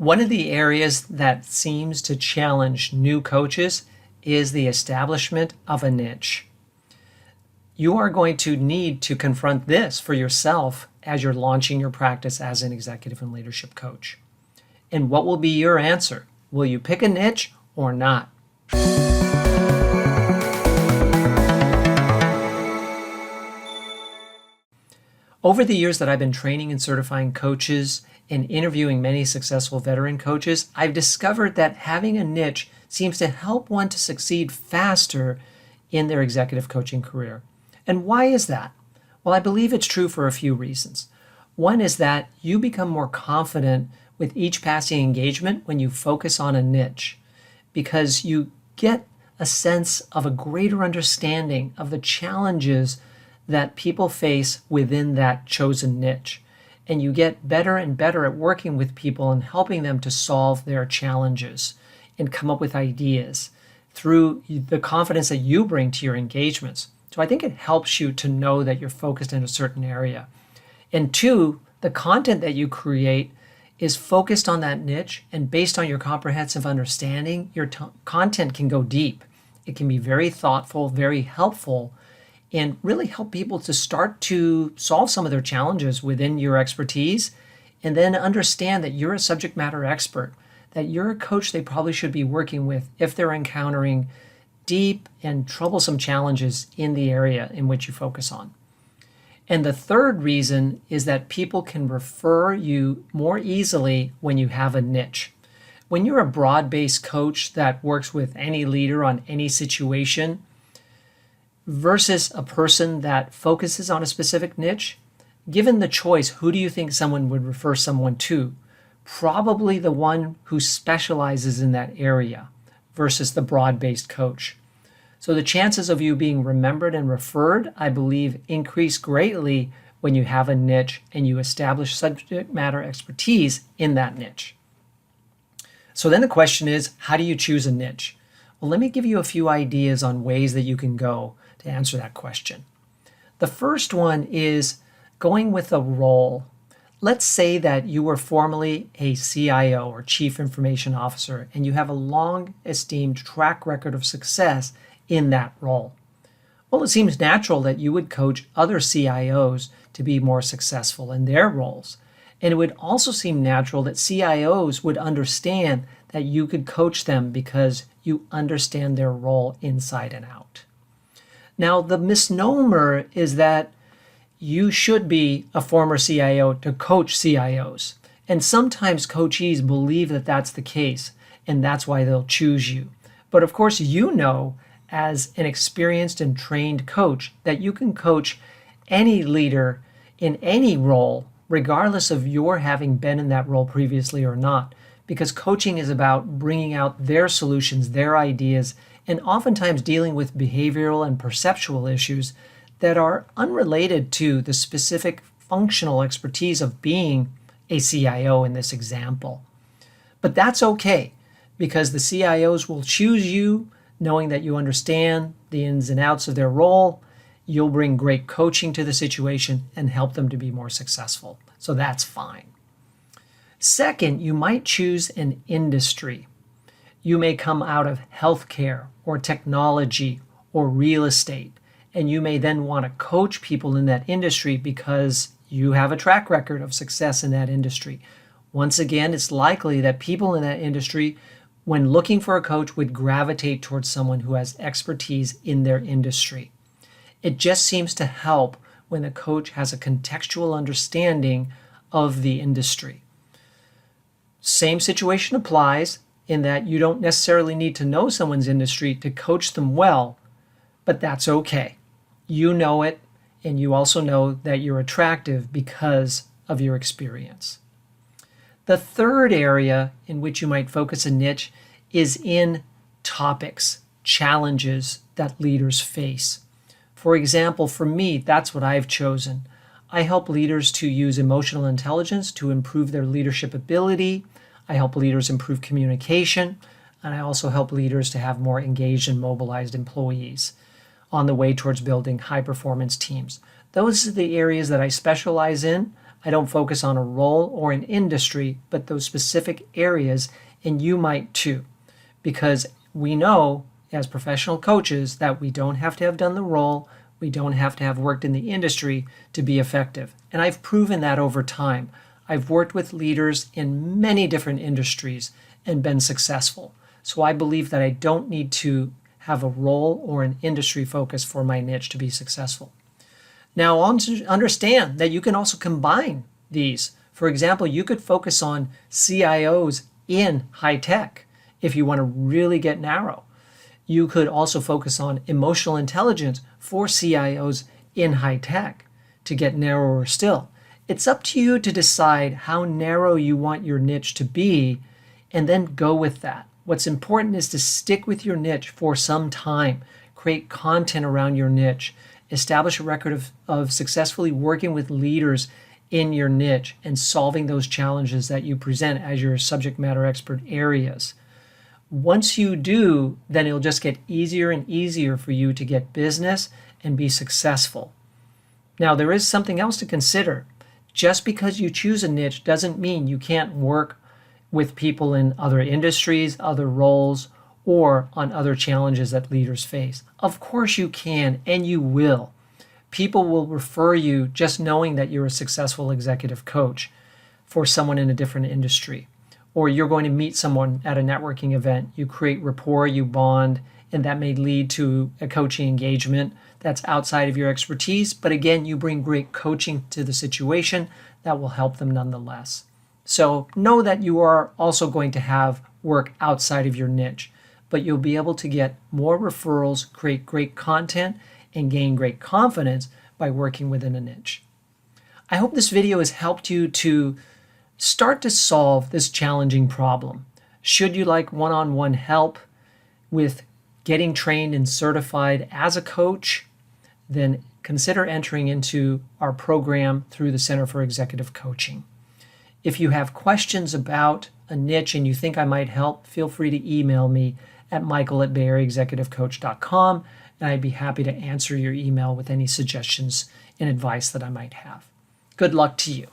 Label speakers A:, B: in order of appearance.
A: One of the areas that seems to challenge new coaches is the establishment of a niche. You are going to need to confront this for yourself as you're launching your practice as an executive and leadership coach. And what will be your answer? Will you pick a niche or not? Over the years that I've been training and certifying coaches and interviewing many successful veteran coaches, I've discovered that having a niche seems to help one to succeed faster in their executive coaching career. And why is that? Well, I believe it's true for a few reasons. One is that you become more confident with each passing engagement when you focus on a niche, because you get a sense of a greater understanding of the challenges that people face within that chosen niche. And you get better and better at working with people and helping them to solve their challenges and come up with ideas through the confidence that you bring to your engagements. So I think it helps you to know that you're focused in a certain area. And two, the content that you create is focused on that niche, and based on your comprehensive understanding, your content can go deep. It can be very thoughtful, very helpful, and really help people to start to solve some of their challenges within your expertise, and then understand that you're a subject matter expert, that you're a coach they probably should be working with if they're encountering deep and troublesome challenges in the area in which you focus on. And the third reason is that people can refer you more easily when you have a niche. When you're a broad-based coach that works with any leader on any situation, versus a person that focuses on a specific niche, given the choice, who do you think someone would refer someone to? Probably the one who specializes in that area versus the broad-based coach. So the chances of you being remembered and referred, I believe, increase greatly when you have a niche and you establish subject matter expertise in that niche. So then the question is, how do you choose a niche? Well, let me give you a few ideas on ways that you can go to answer that question. The first one is going with a role. Let's say that you were formerly a CIO or Chief Information Officer, and you have a long esteemed track record of success in that role. Well, it seems natural that you would coach other CIOs to be more successful in their roles. And it would also seem natural that CIOs would understand that you could coach them because you understand their role inside and out. Now, the misnomer is that you should be a former CIO to coach CIOs. And sometimes coachees believe that that's the case, and that's why they'll choose you. But of course, you know, as an experienced and trained coach, that you can coach any leader in any role, regardless of your having been in that role previously or not, because coaching is about bringing out their solutions, their ideas, and oftentimes dealing with behavioral and perceptual issues that are unrelated to the specific functional expertise of being a CIO in this example. But that's okay, because the CIOs will choose you knowing that you understand the ins and outs of their role. You'll bring great coaching to the situation and help them to be more successful. So that's fine. Second, you might choose an industry. You may come out of healthcare or technology or real estate, and you may then want to coach people in that industry because you have a track record of success in that industry. Once again, it's likely that people in that industry, when looking for a coach, would gravitate towards someone who has expertise in their industry. It just seems to help when the coach has a contextual understanding of the industry. Same situation applies in that you don't necessarily need to know someone's industry to coach them well, but that's okay. You know it, and you also know that you're attractive because of your experience. The third area in which you might focus a niche is in topics, challenges that leaders face. For example, for me, that's what I've chosen. I help leaders to use emotional intelligence to improve their leadership ability. I help leaders improve communication, and I also help leaders to have more engaged and mobilized employees on the way towards building high-performance teams. Those are the areas that I specialize in. I don't focus on a role or an industry, but those specific areas, and you might too. Because we know as professional coaches that we don't have to have done the role, we don't have to have worked in the industry to be effective. And I've proven that over time. I've worked with leaders in many different industries and been successful. So I believe that I don't need to have a role or an industry focus for my niche to be successful. Now, understand that you can also combine these. For example, you could focus on CIOs in high tech if you want to really get narrow. You could also focus on emotional intelligence for CIOs in high tech to get narrower still. It's up to you to decide how narrow you want your niche to be and then go with that. What's important is to stick with your niche for some time, create content around your niche, establish a record of successfully working with leaders in your niche and solving those challenges that you present as your subject matter expert areas. Once you do, then it'll just get easier and easier for you to get business and be successful. Now, there is something else to consider. Just because you choose a niche doesn't mean you can't work with people in other industries, other roles, or on other challenges that leaders face. Of course you can, and you will. People will refer you just knowing that you're a successful executive coach for someone in a different industry. Or you're going to meet someone at a networking event. You create rapport, you bond, and that may lead to a coaching engagement that's outside of your expertise. But again, you bring great coaching to the situation that will help them nonetheless. So know that you are also going to have work outside of your niche, but you'll be able to get more referrals, create great content, and gain great confidence by working within a niche. I hope this video has helped you to start to solve this challenging problem. Should you like one-on-one help with getting trained and certified as a coach, then consider entering into our program through the Center for Executive Coaching. If you have questions about a niche and you think I might help, feel free to email me at michael@bayareaexecutivecoach.com, and I'd be happy to answer your email with any suggestions and advice that I might have. Good luck to you.